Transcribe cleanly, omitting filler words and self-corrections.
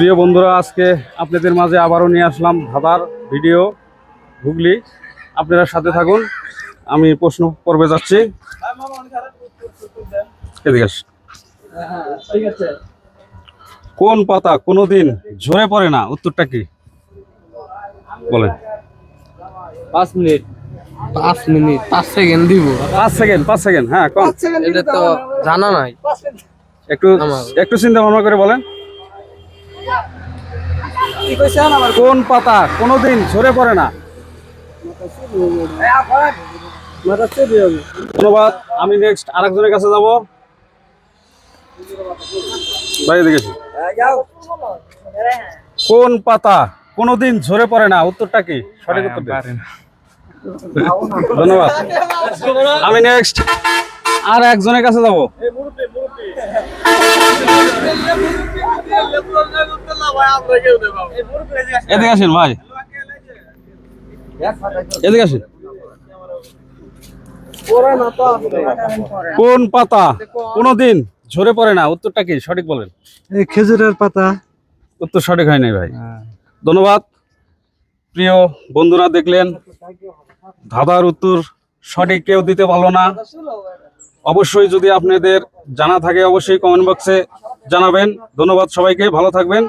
প্রিয় বন্ধুরা, আজকে আপনাদের মাঝে আবারও নিয়ে আসলাম ধাঁধার ভিডিও হুগলি। আপনারা সাথে থাকুন, আমি প্রশ্ন পর্বে যাচ্ছি। এদিকে আসুন। কোন পাতা কোনোদিন ঝরে পড়ে না? উত্তরটা কি বলেন? 5 মিনিট 5 সেকেন্ড দিব। 5 সেকেন্ড। হ্যাঁ, কোন? এটা তো জানা নাই। একটু একটু চিন্তা ভাবনা করে বলেন। কোন পাতা কোনোদিন ঝরে পড়ে না? ধন্যবাদ। আমি নেক্সট আরেকজনের কাছে যাব। ভাই এদিকে আসুন। কোন পাতা কোনোদিন ঝরে পড়ে না? উত্তরটা কি? সঠিক উত্তর দিন। ধন্যবাদ। আমি নেক্সট আর একজনের কাছে যাব। এদিকে আসেন ভাই, এদিকে আসেন। কোন পাতা কোনোদিন ঝরে পড়ে না? উত্তরটা কি? সঠিক বলেন। খেজুরের পাতা। উত্তর সঠিক হয় নাই ভাই। ধন্যবাদ। প্রিয় বন্ধুরা, দেখলেন ধাঁধার উত্তর সঠিক কেউ দিতে পারলো না। অবশ্যই যদি আপনাদের জানা থাকে অবশ্যই কমেন্ট বক্সে জানাবেন। ধন্যবাদ সবাইকে, ভালো থাকবেন।